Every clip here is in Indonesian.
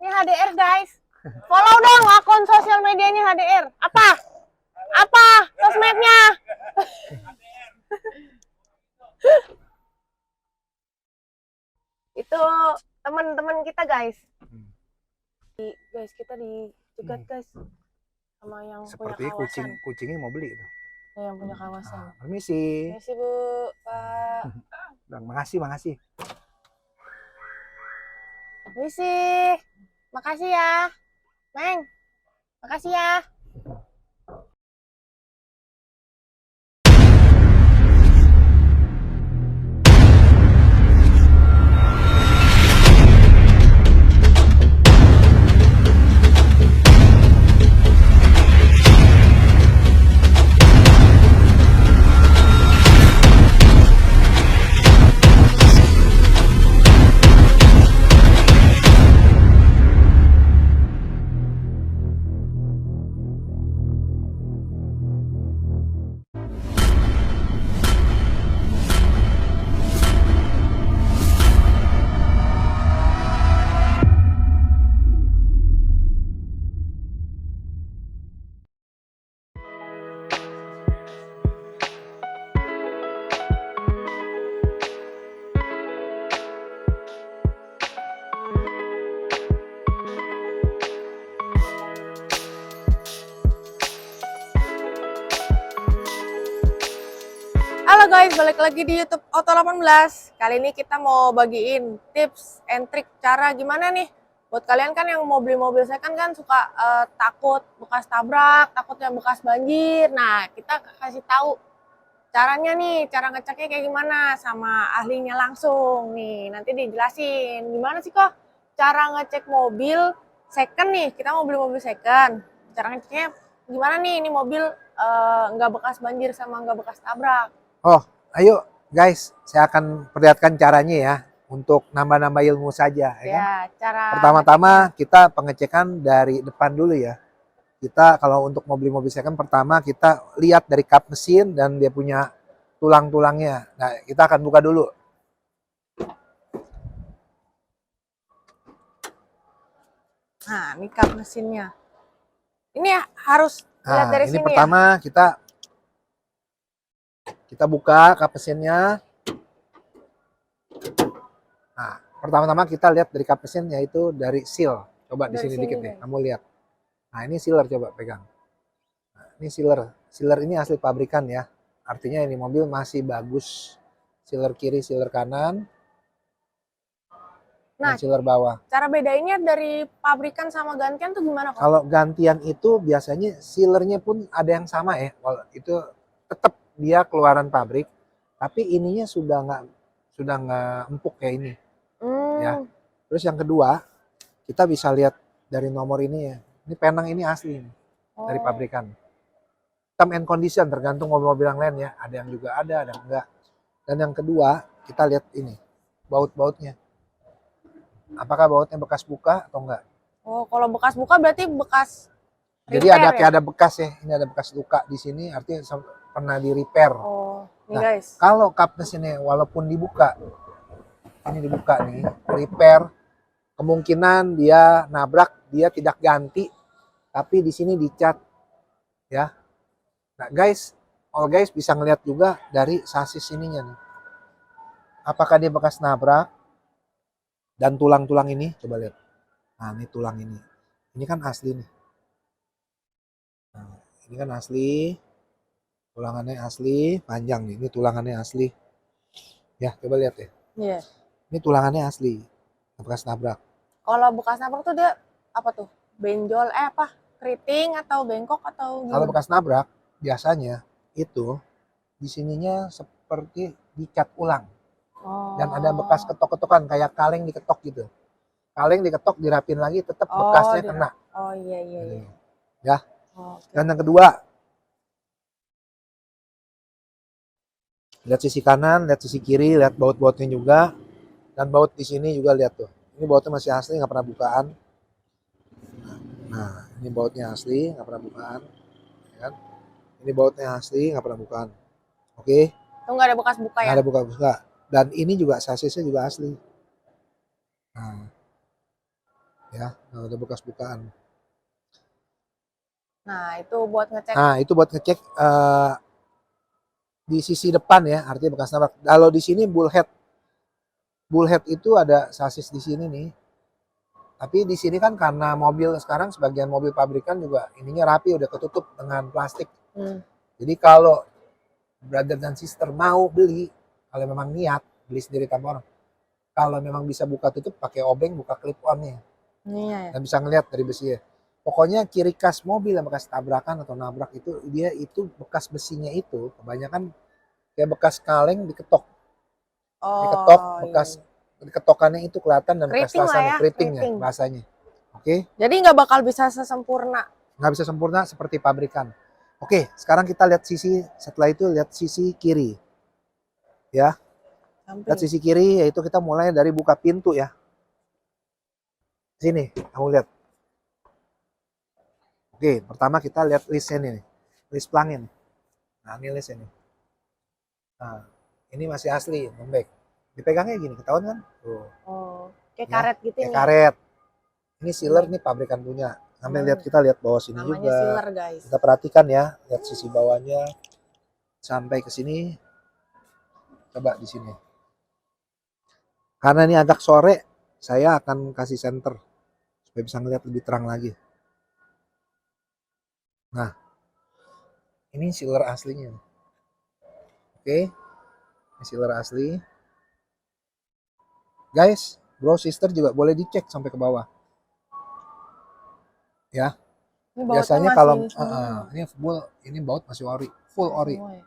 Ini HDR guys. Follow dong akun sosial medianya HDR. Apa? Apa sosmednya? Itu teman-teman kita guys. Guys kita dicegat guys sama yang Seperti punya kawasan. kucingnya mau beli itu. Yang punya kawasan. Permisi. Permisi Bu, Pak. Bang, makasih. Permisi. Makasih ya. Neng. Makasih ya. Halo guys, balik lagi di YouTube Auto 18. Kali ini kita mau bagiin tips and trik cara gimana nih buat kalian kan yang mau beli mobil second kan suka takut bekas tabrak, takut yang bekas banjir. Nah, kita kasih tahu caranya nih, cara ngeceknya kayak gimana sama ahlinya langsung nih. Nanti dijelasin gimana sih kok cara ngecek mobil second nih. Kita mau beli mobil second. Cara ngeceknya gimana nih? Ini mobil nggak bekas banjir sama nggak bekas tabrak. Oh, ayo guys, saya akan perlihatkan caranya ya untuk nambah-nambah ilmu saja. Ya kan? Cara pertama-tama kita pengecekan dari depan dulu ya. Kita kalau untuk mobil-mobil second pertama kita lihat dari kap mesin dan dia punya tulang-tulangnya. Nah, kita akan buka dulu. Nah, ini kap mesinnya. Ini ya, harus lihat dari ini sini pertama ya? Kita buka kap mesinnya. Nah, pertama-tama kita lihat dari kap mesin yaitu dari seal. Coba di sini dikit nih, kamu lihat. Nah, ini sealer, coba pegang. Nah, ini sealer. Sealer ini asli pabrikan ya. Artinya ini mobil masih bagus. Sealer kiri, sealer kanan. Nah, sealer bawah. Cara bedainnya dari pabrikan sama gantian tuh gimana kok? Kalau gantian itu biasanya sealernya pun ada yang sama ya. Itu tetap dia keluaran pabrik, tapi ininya sudah nggak empuk kayak ini. Ya. Terus yang kedua, kita bisa lihat dari nomor ini ya. Ini penang ini asli nih, dari pabrikan. Term and condition tergantung mobil-mobil yang lain ya. Ada yang juga ada yang enggak. Dan yang kedua, kita lihat ini, baut-bautnya. Apakah bautnya bekas buka atau enggak? Oh, kalau bekas buka berarti bekas jadi ada kayak ada bekas ya. Ini ada bekas luka di sini, artinya pernah di repair. Oh, nih nah, guys. Kalau kap mesinnya walaupun dibuka, ini dibuka nih, repair, kemungkinan dia nabrak, dia tidak ganti, tapi di sini dicat, ya. Nah guys, guys bisa ngeliat juga dari sasis ininya nih. Apakah dia bekas nabrak? Dan tulang-tulang ini, coba lihat. Nah ini tulang ini. Ini kan asli nih. Nah, ini kan asli. Tulangannya asli, panjang nih. Ini tulangannya asli. Ya, coba lihat ya. Iya. Ini tulangannya asli. Bekas nabrak. Kalau bekas nabrak tuh dia apa tuh? Benjol, apa? Keriting atau bengkok atau gimana? Kalau bekas nabrak, biasanya itu di sininya seperti dicat ulang. Dan ada bekas ketok-ketokan kayak kaleng diketok gitu. Kaleng diketok, dirapin lagi, tetap bekasnya kena. Oh iya. Ya. Dan yang kedua, lihat sisi kanan, lihat sisi kiri, lihat baut-bautnya juga. Dan baut di sini juga lihat tuh. Ini bautnya masih asli, nggak pernah bukaan. Nah, ini bautnya asli, nggak pernah bukaan. Kan? Ini bautnya asli, nggak pernah bukaan. Oke? Itu nggak ada bekas buka ya? Nggak ada buka-buka. Dan ini juga sasisnya juga asli. Nah, Ya, ada bekas bukaan. Nah, itu buat ngecek. Nah, itu buat ngecek di sisi depan ya, artinya bekas nabrak. Kalau di sini bullhead. Bullhead itu ada sasis di sini nih. Tapi di sini kan karena mobil sekarang sebagian mobil pabrikan juga ininya rapi, udah ketutup dengan plastik. Jadi kalau brother dan sister mau beli, kalau memang niat beli sendiri tanpa orang, kalau memang bisa buka tutup pakai obeng, buka clip onnya, Iya ya. dan bisa ngeliat dari besinya. Pokoknya ciri khas mobil yang bekas tabrakan atau nabrak itu dia itu bekas besinya itu kebanyakan kayak bekas kaleng diketok, Oh, iya. bekas ketokannya itu kelihatan dan bekas Keriting lah tasannya, ya, keriting ya keriting. bahasanya. Oke, Jadi nggak bakal bisa sesempurna. nggak bisa sempurna seperti pabrikan. Oke, sekarang kita lihat setelah itu lihat sisi kiri. Ya, lihat Samping. sisi kiri yaitu kita mulai dari buka pintu ya. Sini, kamu lihat. Oke, pertama kita lihat listnya nih. List pelangin. Nah, ini list ini. Nah, ini masih asli, lembek. Dipegangnya gini, ketahuan kan? Tuh, Oh, kayak ya, karet gitu kayak nih. karet. Ini sealer nih pabrikan punya. Kita lihat bawah sini Namanya juga. sealer, guys. Kita perhatikan ya, lihat sisi bawahnya sampai ke sini. Coba di sini. Karena ini agak sore, saya akan kasih center supaya bisa ngeliat lebih terang lagi. Nah, ini sealer aslinya. Oke, ini sealer asli. Guys, bro sister juga boleh dicek sampai ke bawah. Ya, Ini bautnya biasanya masih kalau ini semua. ini baut masih ori, full Masih ori, semua ya.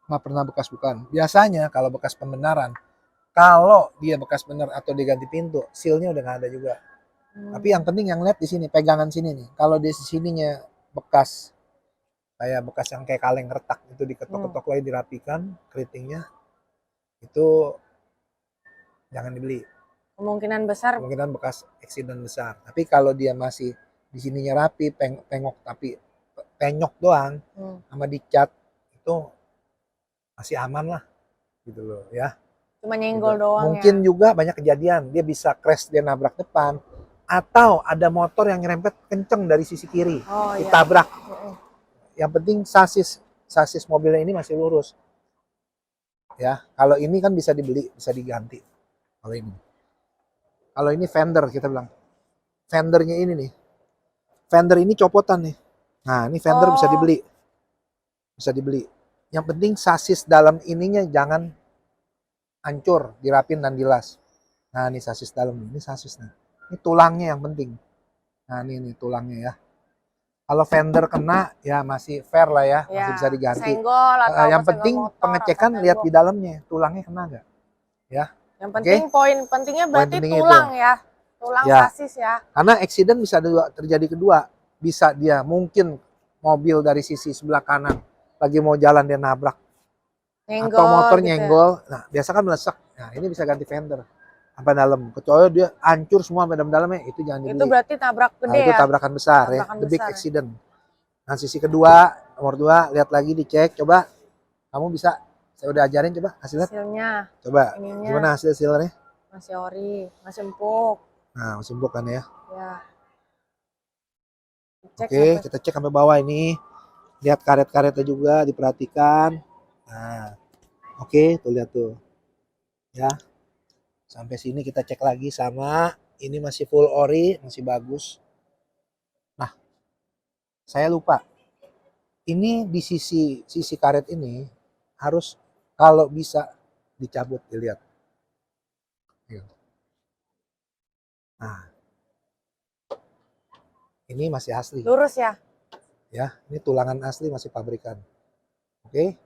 nggak pernah bekas bukan. Biasanya kalau bekas pembenaran, kalau dia bekas bener atau diganti pintu, sealnya udah nggak ada juga. Tapi yang penting yang lihat di sini, pegangan sini nih. Kalau di sininya bekas, kayak bekas yang kayak kaleng retak itu diketok-ketok lagi dirapikan, keritingnya itu jangan dibeli. Kemungkinan besar. Kemungkinan bekas accident besar. Tapi kalau dia masih di sininya rapi, pengok tapi penyok doang, sama dicat itu masih aman lah gitu loh ya. Cuma Gitu. nyenggol doang Mungkin ya. juga banyak kejadian dia bisa crash, dia nabrak depan atau ada motor yang nyerempet kenceng dari sisi kiri Oh iya. ditabrak. Yang penting sasis mobilnya ini masih lurus ya. Kalau ini kan bisa dibeli, bisa diganti. Kalau ini fender, kita bilang fendernya ini nih, fender ini copotan nih. Nah, ini fender bisa Oh, dibeli, bisa dibeli. Yang penting sasis dalam ininya jangan hancur, dirapin dan dilas. Nah, ini sasis dalam, ini sasis nih. Ini tulangnya yang penting. Nah, ini tulangnya ya. Kalau fender kena ya masih fair lah ya, masih ya. bisa diganti. Kesenggol atau Yang kesenggol penting motor atau pengecekan lihat tembok. di dalamnya, tulangnya kena nggak? Ya, Yang oke. penting poin pentingnya Poin berarti pentingnya itu. tulang ya. Tulang Ya, sasis ya. karena accident bisa terjadi kedua. Bisa dia mungkin mobil dari sisi sebelah kanan lagi mau jalan dia nabrak atau Nyenggol motor gitu ya. nyenggol. Nah, biasa kan melesek. Nah, ini bisa ganti fender sampai dalam. Kecuali dia hancur semua sampai dalam-dalamnya, itu jangan Itu dibeli. berarti tabrak Nah, gede itu ya. tabrakan besar ya, Tabrakan the big besar. accident. Nah, sisi kedua, nomor 2, lihat lagi, dicek, coba. Kamu bisa, saya udah ajarin, coba kasih lihat. Hasilnya. Coba, Ininya. gimana hasil sealernya? Masih ori, masih empuk. Nah, masih empuk kan ya. Ya. Oke, Sampai... kita cek sampai bawah ini. Lihat karet-karetnya juga, diperhatikan. Nah, oke, tuh lihat tuh. Ya, sampai sini kita cek lagi sama. Ini masih full ori, masih bagus. Nah, saya lupa. Ini di sisi karet ini harus kalau bisa dicabut, dilihat. Nah, ini masih asli. Lurus ya? Ya, ini tulangan asli masih pabrikan. Oke.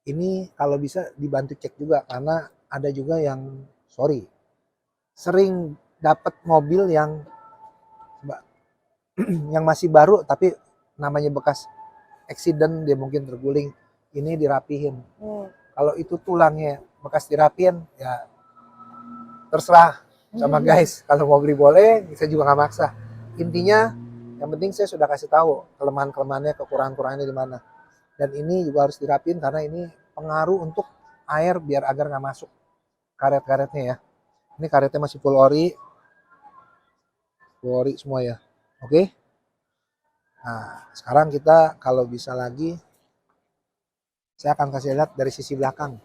Ini kalau bisa dibantu cek juga karena ada juga yang sering dapat mobil yang yang masih baru tapi namanya bekas accident, dia mungkin terguling, ini dirapihin. Kalau itu tulangnya bekas dirapihin ya terserah sama guys. Kalau mau beli boleh, saya juga nggak maksa. Intinya yang penting saya sudah kasih tahu kelemahan-kelemahannya, kekurangan-kurangannya di mana. Dan ini juga harus dirapin karena ini pengaruh untuk air biar agar nggak masuk karet-karetnya ya. Ini karetnya masih full ori. ori semua ya. Oke. Nah, sekarang kita kalau bisa lagi, saya akan kasih lihat dari sisi belakang.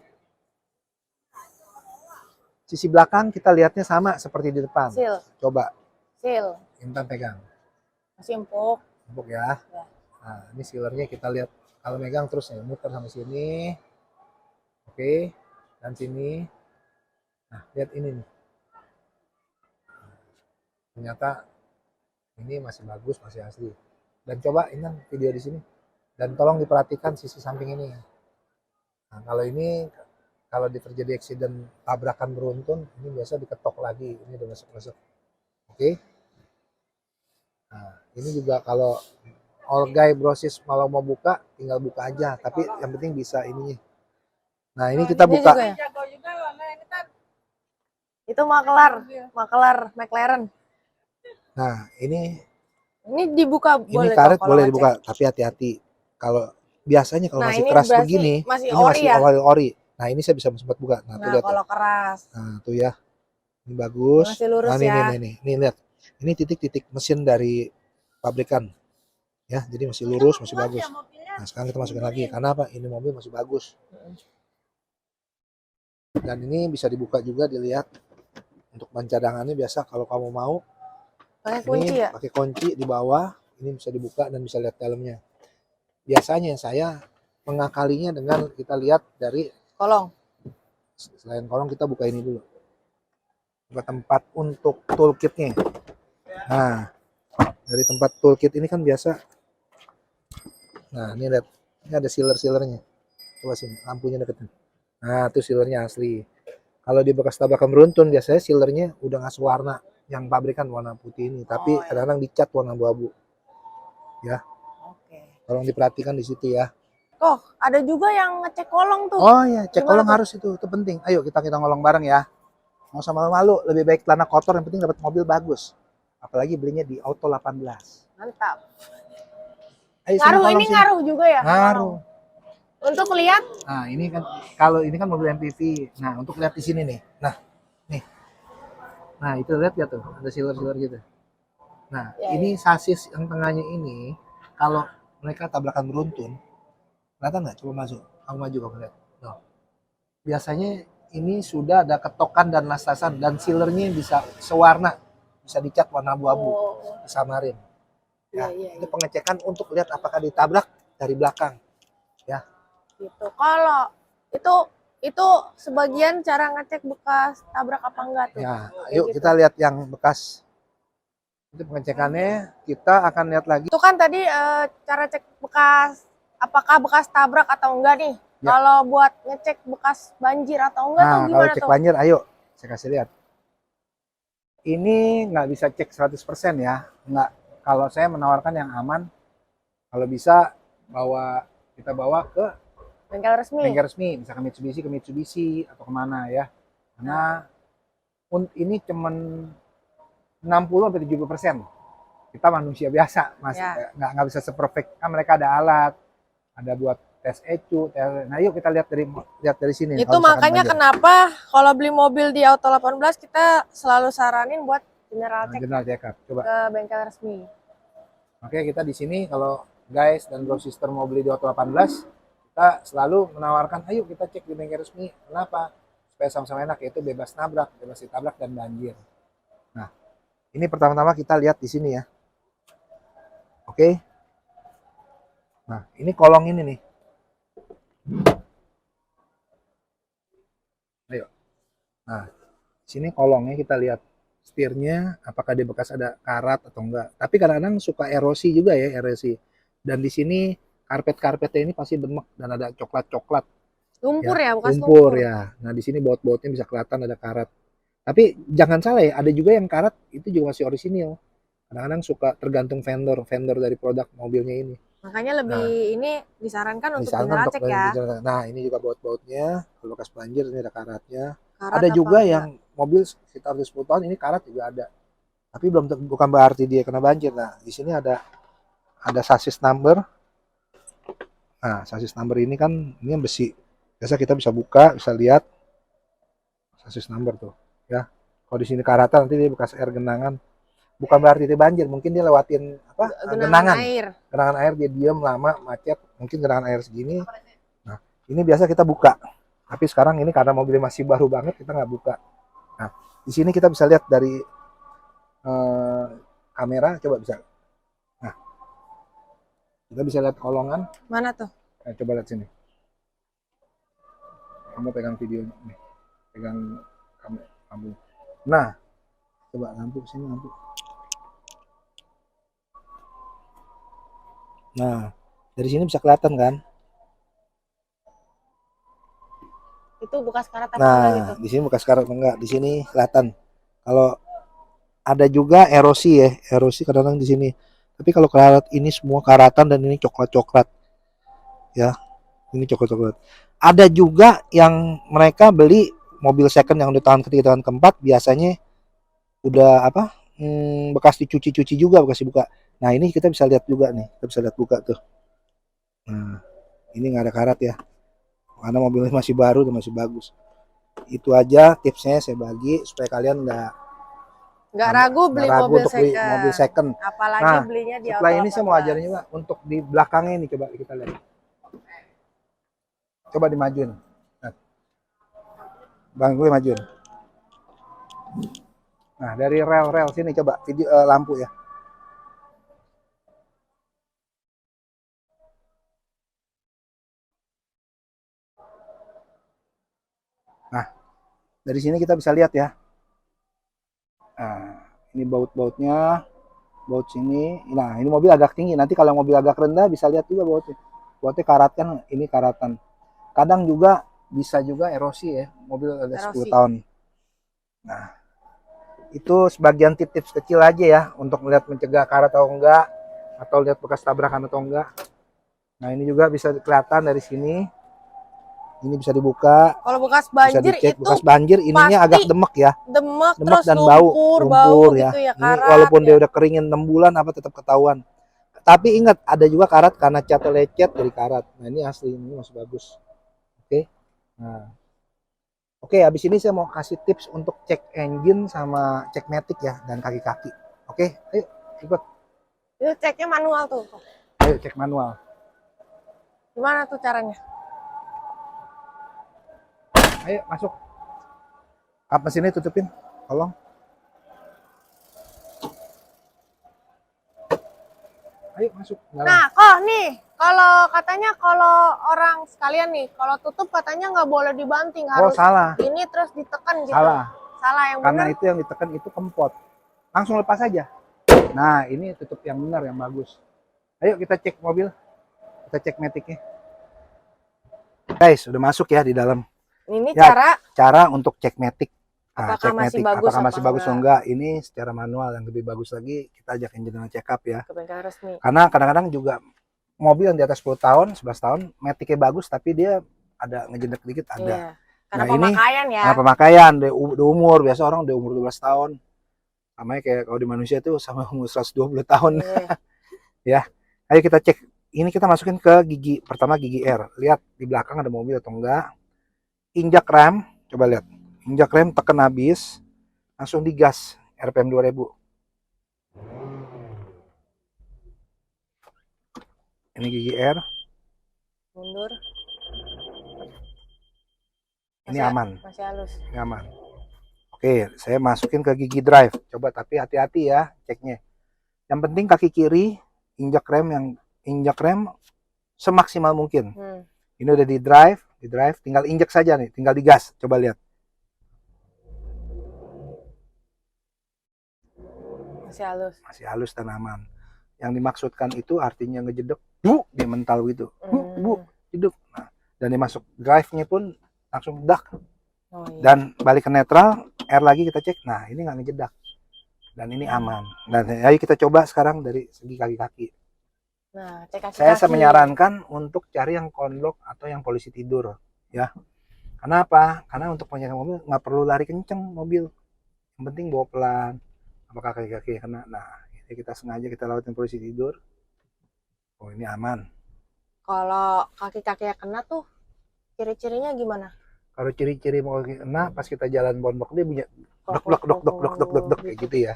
Sisi belakang kita lihatnya sama seperti di depan. Seal. Coba, Seal. Intan pegang. Masih empuk. Empuk ya. Ya. Nah, ini sealernya kita lihat. Kalau megang terus ya, muter sampai sini. Oke, dan sini. Nah, lihat ini nih. Ternyata ini masih bagus, masih asli. Dan coba Intan video di sini. Dan tolong diperhatikan sisi samping ini. Nah, kalau ini kalau terjadi accident tabrakan beruntun, ini biasa diketok lagi. Ini udah masuk-masuk. Oke. Nah, ini juga kalau all guy brosis kalau mau buka, tinggal buka aja. Tapi yang penting bisa ininya. Nah, ini kita Ini buka. juga ya? Itu makelar McLaren. Nah, ini Dibuka boleh karet kalau boleh ngecek. dibuka, tapi hati-hati. Kalau biasanya kalau Nah, masih ini keras berarti begini, masih ini ori masih ya? ori. Nah, ini saya bisa sempat buka. Nah, tuh Nah, lihat. kalau keras. Nah, tuh ya. Ini bagus. Masih lurus Nah, ini, ya. Nih, lihat. Ini titik-titik mesin dari pabrikan. Ya, jadi masih lurus, masih bagus. Nah, sekarang kita masukin lagi. Karena apa? Ini mobil masih bagus. Dan ini bisa dibuka juga, dilihat. Untuk ban cadangannya biasa kalau kamu mau. Pakai kunci Ini ya? pakai kunci di bawah. Ini bisa dibuka dan bisa lihat dalamnya. Biasanya saya mengakalinya dengan kita lihat dari Kolong. selain kolong, kita buka ini dulu. Buka tempat untuk toolkitnya. Nah, dari tempat toolkit ini kan biasa. Nah, ini lihat. Ini ada sealer-sealernya. Coba sini, lampunya deketin. Nah, itu sealernya asli. Kalau di bekas tabrakan beruntun, biasanya sealernya udah ngasih warna. Yang pabrikan warna putih ini. Tapi ya. kadang-kadang dicat warna abu-abu. Ya, Oke. tolong diperhatikan di situ ya. Oh, ada juga yang ngecek kolong tuh. Oh ya, cek Gimana kolong tuh? harus itu penting. Ayo kita ngolong bareng ya. Mau sama malu, lebih baik tanah kotor, yang penting dapat mobil bagus. Apalagi belinya di Auto 18. Mantap. Ayo sini Ngaruh, kolong ini sini. ngaruh juga ya? Ngaruh. Untuk lihat? Nah, ini kan kalau ini kan mobil MPV. Nah, untuk lihat di sini nih. Nah, nih. Nah, itu lihat ya tuh, ada silver-silver gitu. Nah, Ya, ini sasis yang tengahnya ini kalau mereka tabrakan beruntun, kelihatan nggak? Coba masuk. Kamu maju kamu lihat. Nah, biasanya ini sudah ada ketokan dan lastasan dan sealernya bisa sewarna, bisa dicat warna abu-abu, disamarin. Ya, itu pengecekan untuk lihat apakah ditabrak dari belakang. Ya. Gitu. Kalau itu sebagian cara ngecek bekas tabrak apa enggak tuh? Ya, Kayak yuk gitu. kita lihat yang bekas. Itu pengecekannya, kita akan lihat lagi. Itu kan tadi cara cek bekas, apakah bekas tabrak atau enggak nih? Ya. Kalau buat ngecek bekas banjir atau enggak tuh Nah, kalau gimana cek tuh? banjir, ayo saya kasih lihat. Ini nggak bisa cek 100% ya. Nggak. Kalau saya menawarkan yang aman, kalau bisa kita bawa ke Bengkel resmi. bengkel resmi, misalkan Mitsubishi ke Mitsubishi atau kemana ya. Karena ini cuman 60-70%. Kita manusia biasa, masih Ya. nggak bisa seperfect. Kan mereka ada alat, ada buat tes ECU. Nah, yuk kita lihat dari sini. Itu makanya kenapa kalau beli mobil di Auto 18 kita selalu saranin buat general check general check up. Coba. ke bengkel resmi. Oke, kita di sini kalau guys dan bro sister mau beli di Auto 18, kita selalu menawarkan, ayo kita cek di bengkel resmi. Kenapa? Supaya sama-sama enak, yaitu bebas nabrak, bebas ditabrak dan banjir. Nah, ini pertama-tama kita lihat di sini ya. Oke. Nah, ini kolong ini nih. Ayo. Nah, sini kolongnya kita lihat. Setirnya apakah dia bekas ada karat atau enggak. Tapi kadang-kadang suka erosi juga ya, erosi. Dan di sini karpet-karpetnya ini pasti demek dan ada coklat-coklat. Lumpur ya, bekas lumpur ya. Nah, di sini baut-bautnya bisa kelihatan ada karat. Tapi jangan salah ya, ada juga yang karat itu juga masih orisinil. Kadang-kadang suka tergantung vendor dari produk mobilnya ini. Makanya ini disarankan untuk general check ya. Nah, ini juga baut-bautnya, kalau bekas banjir ini ada karatnya. Karat ada juga enggak? yang mobil sekitar 10 tahun ini karat juga ada. Tapi bukan berarti dia kena banjir. Nah, di sini ada sasis number. Nah, sasis number ini kan ini besi. Biasa kita bisa buka, bisa lihat sasis number tuh, ya. Kalau di sini karatan nanti dia bekas air genangan. bukan berarti dia banjir, mungkin dia lewatin apa Genangan genangan air. genangan air, dia diam lama macet, mungkin genangan air segini. Nah ini biasa kita buka, tapi sekarang ini karena mobilnya masih baru banget kita nggak buka. Nah di sini kita bisa lihat dari eh, kamera, coba bisa. Nah kita bisa lihat kolongan. Mana tuh? Nah, coba lihat sini, kamu pegang video nih, pegang kamu lampu. Nah coba lampu sini, lampu. Nah dari sini bisa kelihatan kan. Itu bekas karat apa enggak gitu? Nah di sini bekas karat enggak, di sini kelihatan. Kalau ada juga erosi ya, erosi kadang-kadang di sini. Tapi kalau karat ini semua karatan dan ini coklat-coklat ya, ini coklat-coklat. Ada juga yang mereka beli mobil second yang udah tahun ketiga, tahun keempat, biasanya udah apa? Bekas dicuci-cuci juga, bekas dibuka. Nah ini kita bisa lihat juga nih, kita bisa lihat buka tuh. Nah ini nggak ada karat ya, karena mobilnya masih baru dan masih bagus. Itu aja tipsnya saya bagi supaya kalian Nggak ragu beli ragu mobil untuk beli second. mobil second. Apalagi Nah, belinya di setelah Auto ini saya mau 18. ajarin juga untuk di belakangnya ini, coba kita lihat. Coba dimajuin. Nah, Bang gue majuin. Nah, dari rel-rel sini coba video lampu ya. Nah, dari sini kita bisa lihat ya. Nah, ini baut-bautnya, baut sini. Nah, ini mobil agak tinggi. Nanti kalau mobil agak rendah bisa lihat juga bautnya. Bautnya karat kan, ini karatan. Kadang juga bisa juga erosi ya, mobil ada 10 Erosi. tahun. Nah, itu sebagian tips-tips kecil aja ya untuk melihat mencegah karat atau enggak, atau lihat bekas tabrakan atau enggak. Nah, ini juga bisa kelihatan dari sini. Ini bisa dibuka, Kalau bekas bisa banjir dicek itu bekas banjir, ininya agak pasti demek ya. demek Demek terus dan lumpur, bau lumpur ya. gitu ya, Ini karat walaupun dia ya. udah keringin 6 bulan apa tetap ketahuan. Tapi ingat ada juga karat karena catnya lecet dari karat. Nah, ini asli, ini masih bagus. Oke. Nah, oke, habis ini saya mau kasih tips untuk cek engine sama cek matic ya dan kaki-kaki. Oke, ayo ikut. Itu ceknya manual tuh. Ayo cek manual. Gimana tuh caranya? Ayo masuk. Kap mesinnya tutupin, tolong. Ayo masuk. Nah, kok nih, kalau katanya kalau orang sekalian nih, kalau tutup katanya nggak boleh dibanting, Oh harus salah, ini terus ditekan gitu. salah. Salah, yang Karena benar. itu yang ditekan itu kempot. Langsung lepas aja. Nah ini tutup yang benar, yang bagus. Ayo kita cek mobil, kita cek maticnya. Guys, udah masuk ya di dalam. Ini Ya, cara untuk cek matic. Nah, apakah cek masih matic bagus apakah apa masih bagus atau enggak enggak. Ini secara manual, yang lebih bagus lagi kita ajak engineer check up ya. ke bengkel resmi. Karena kadang-kadang juga mobil yang di atas 10 tahun, 11 tahun, maticnya bagus tapi dia ada ngejendek dikit ada. Iya. Karena Nah, ini pemakaian ya. karena pemakaian, di umur, biasa orang di umur 12 tahun. Namanya kayak kalau di manusia tuh sama umur 120 tahun. Iya. Ya. Ayo kita cek. Ini kita masukin ke gigi, pertama gigi R. Lihat di belakang ada mobil atau enggak. Injak rem, coba lihat. Injak rem tekan habis, langsung digas RPM 2000. Ini gigi R. Mundur. Ini aman. Masih halus. Ini aman. Oke, saya masukin ke gigi drive. Coba tapi hati-hati ya ceknya. Yang penting kaki kiri injak rem semaksimal mungkin. Ini udah di drive, tinggal injak saja nih, tinggal digas. Coba lihat. Masih halus dan aman. Yang dimaksudkan itu artinya ngejedek, dia mental gitu. Jeduk. Nah, dan dimasuk drive-nya pun langsung dak. Oh, iya. Dan balik ke netral, R lagi kita cek. Nah, ini nggak ngejedak. Dan ini aman. Dan ayo kita coba sekarang dari segi kaki-kaki. Nah, cek kaki-kaki. Saya menyarankan untuk cari yang konlok atau yang polisi tidur, ya. Kenapa? Karena untuk penjaga mobil nggak perlu lari kenceng mobil. Yang penting bawa pelan. Apakah kaki-kaki kena? Nah, ini kita sengaja kita lewatin polisi tidur. Oh, ini aman. Kalau kaki-kakinya kena tuh ciri-cirinya gimana? Kalau ciri-ciri mau kena pas kita jalan bonbok dia bunyi dok kayak gitu ya.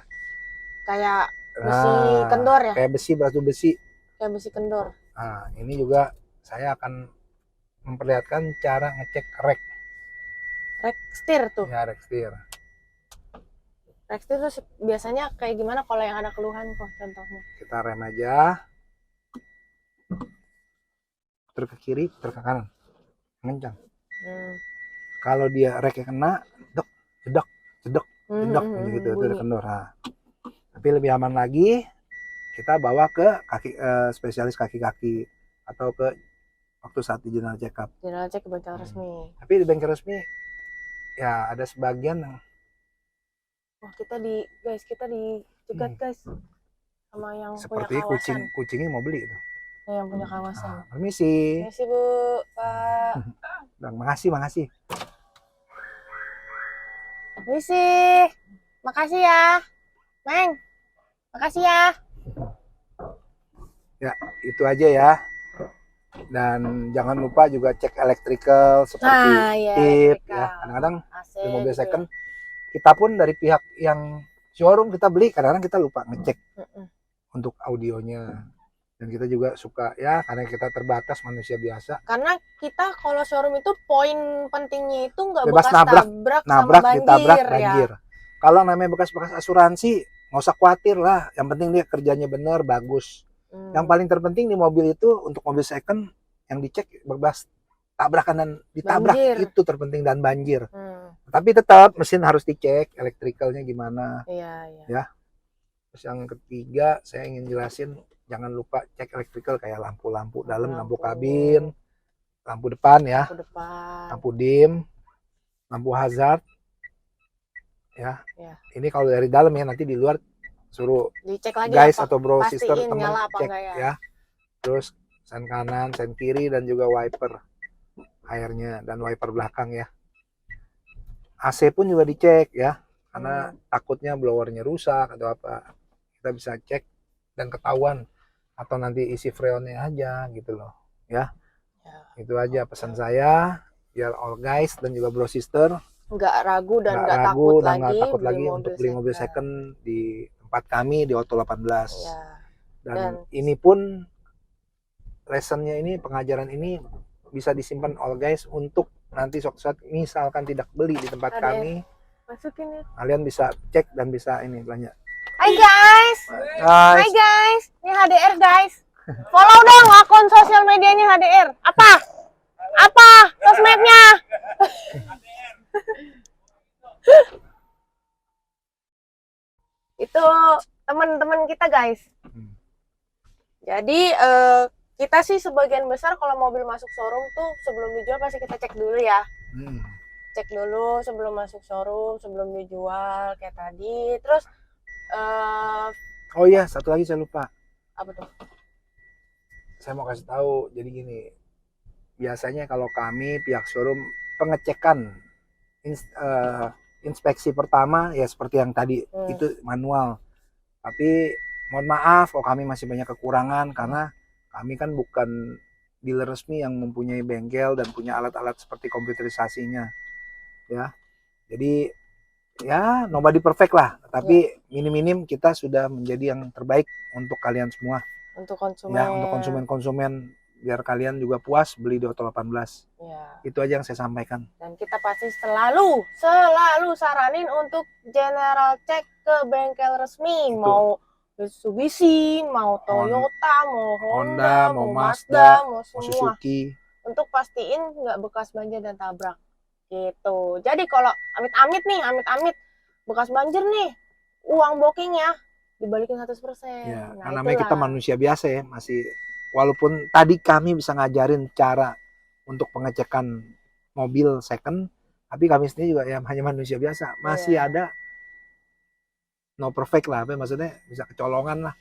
kayak besi kendor ya? Kayak besi, batu besi. Kayak besi kendor. Nah, ini juga saya akan memperlihatkan cara ngecek rek. Rek setir tuh. Ya, rek setir. Rek setir tuh biasanya kayak gimana kalau yang ada keluhan kok contohnya? Kita rem aja. Putar ke kiri, putar ke kanan. Kencang. Kalau dia reknya kena, jedok, jedok, jedok, jedok, gitu, itu udah kendor. Nah, tapi lebih aman lagi, kita bawa ke spesialis kaki-kaki atau ke waktu saat di general check up. General check ke bengkel resmi. Tapi di bengkel resmi ya ada sebagian yang kita dicegat guys sama yang seperti punya kawasan. kucingnya mau beli itu. Yang punya kawasan. Permisi. Permisi Bu, Pak. Makasih. Permisi. Makasih ya. Meng. Makasih ya. Ya, itu aja ya. Dan jangan lupa juga cek electrical seperti tip ya. Kadang-kadang di mobil second kita pun dari pihak yang showroom kita beli, kadang-kadang kita lupa ngecek untuk audionya. Dan kita juga suka ya, karena kita terbatas manusia biasa. Karena kita kalau showroom itu poin pentingnya itu nggak bekas nabrak sama banjir, ditabrak ya. banjir. Kalau namanya bekas-bekas asuransi, nggak usah khawatir lah. Yang penting dia kerjanya benar, bagus. Yang paling terpenting di mobil itu untuk mobil second yang dicek bebas tabrakan dan ditabrak, banjir. Itu terpenting, dan banjir. Tapi tetap mesin harus dicek, elektrikalnya gimana. Iya. Ya. Terus yang ketiga saya ingin jelasin, jangan lupa cek elektrikal kayak lampu-lampu dalam, lampu kabin, lampu depan ya, lampu dim, lampu hazard. Ya. Ini kalau dari dalam ya, nanti di luar suruh dicek lagi guys atau bro sister teman cek ya. Terus sen kanan, sen kiri, dan juga wiper airnya dan wiper belakang ya. AC pun juga dicek ya, karena takutnya blowernya rusak atau apa. Kita bisa cek dan ketahuan, atau nanti isi freonnya aja gitu loh ya. Itu aja pesan saya, biar all guys dan juga bro sister nggak ragu dan nggak takut lagi untuk beli mobil second di tempat kami di Auto 18 ya. Dan ini pun lessonnya ini, pengajaran ini bisa disimpan all guys untuk nanti suatu saat misalkan tidak beli di tempat kami, masukin ya. Kalian bisa cek dan bisa ini belanja. Hai guys. Hai guys. Ini HDR guys. Follow dong akun sosial medianya HDR. Apa sosmednya? Itu teman-teman kita guys. Jadi kita sih sebagian besar kalau mobil masuk showroom tuh sebelum dijual pasti kita cek dulu ya. Cek dulu sebelum masuk showroom, sebelum dijual kayak tadi. Terus oh iya, satu lagi saya lupa. Apa tuh? Saya mau kasih tahu. Jadi gini, biasanya kalau kami pihak showroom pengecekan inspeksi pertama ya seperti yang tadi itu manual. Tapi mohon maaf kalau kami masih banyak kekurangan, karena kami kan bukan dealer resmi yang mempunyai bengkel dan punya alat-alat seperti komputerisasinya ya. Jadi ya nobody perfect lah, tapi minim-minim kita sudah menjadi yang terbaik untuk kalian semua, untuk konsumen ya, untuk konsumen biar kalian juga puas beli di Auto 18 ya. Itu aja yang saya sampaikan. Dan kita pasti selalu saranin untuk general check ke bengkel resmi. Itu. Mau Mitsubishi, mau Toyota, mau Honda, mau Mazda, mau semua. Suzuki. Untuk pastiin nggak bekas banjir dan tabrak. Gitu. Jadi kalau amit-amit bekas banjir nih, uang bookingnya dibalikin 100%. Ya, nah, namanya kita manusia biasa ya, masih walaupun tadi kami bisa ngajarin cara untuk pengecekan mobil second, tapi kami sendiri juga ya hanya manusia biasa, masih ada no perfect lah, apa maksudnya bisa kecolongan lah.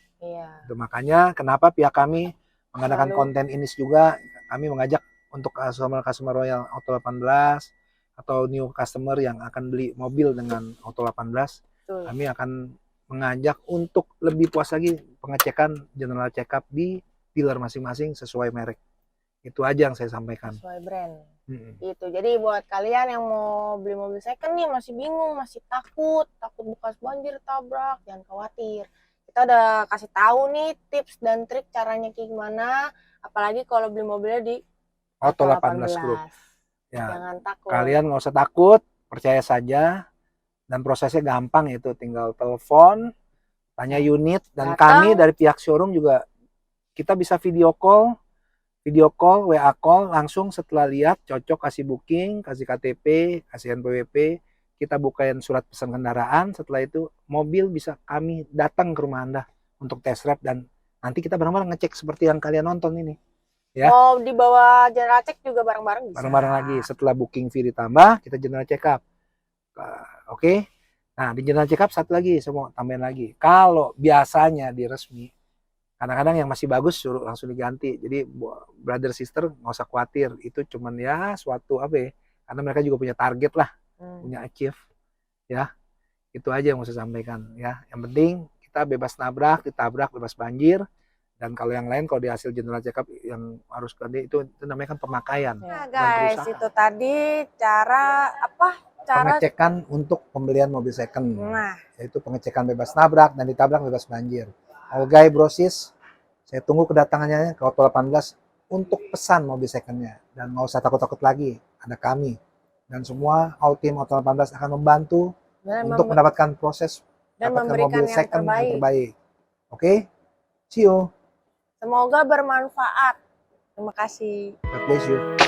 Itu makanya kenapa pihak kami mengadakan konten ini juga, kami mengajak untuk customer Royal Auto 18 atau new customer yang akan beli mobil dengan Auto 18, kami akan mengajak untuk lebih puas lagi pengecekan general check up di dealer masing-masing sesuai merek. Itu aja yang saya sampaikan. sesuai brand. Mm-mm. Gitu. Jadi buat kalian yang mau beli mobil second nih masih bingung, masih takut bekas banjir tabrak, jangan khawatir. Kita udah kasih tahu nih tips dan trik caranya kayak gimana, apalagi kalau beli mobilnya di Auto Auto 18 Group. 18. Ya, Jangan takut. kalian nggak usah takut, percaya saja. Dan prosesnya gampang, itu tinggal telepon, tanya unit, dan Datang. kami dari pihak showroom juga kita bisa video call, WA call, langsung setelah lihat cocok kasih booking, kasih KTP, kasih NPWP, kita bukain surat pesan kendaraan. Setelah itu mobil bisa kami datang ke rumah Anda untuk test drive, dan nanti kita bareng-bareng ngecek seperti yang kalian nonton ini. Ya. Mau dibawa general check juga bareng-bareng bisa. Bareng-bareng lagi, setelah booking fee ditambah, kita general check up. Oke. Nah, di general check up satu lagi, semua tambahin lagi. Kalau biasanya di resmi, kadang-kadang yang masih bagus suruh langsung diganti. Jadi brother sister nggak usah khawatir, itu cuman ya suatu apa ya, karena mereka juga punya target lah, punya achieve. Ya, itu aja yang mau saya sampaikan. Ya, yang penting kita bebas nabrak, ditabrak, bebas banjir. Dan kalau yang lain, kalau di hasil general check up yang harus ganti, itu namanya kan pemakaian. Nah guys, itu tadi cara pengecekan untuk pembelian mobil second. Nah, yaitu pengecekan bebas nabrak dan ditabrak bebas banjir. Olgai Brosis, saya tunggu kedatangannya ke Auto 18 untuk pesan mobil secondnya. Dan nggak usah takut-takut lagi, ada kami. Dan semua tim Auto 18 akan membantu untuk mendapatkan proses dan dapatkan memberikan mobil yang second terbaik. yang terbaik. Oke? See you. Semoga bermanfaat. Terima kasih. God bless you.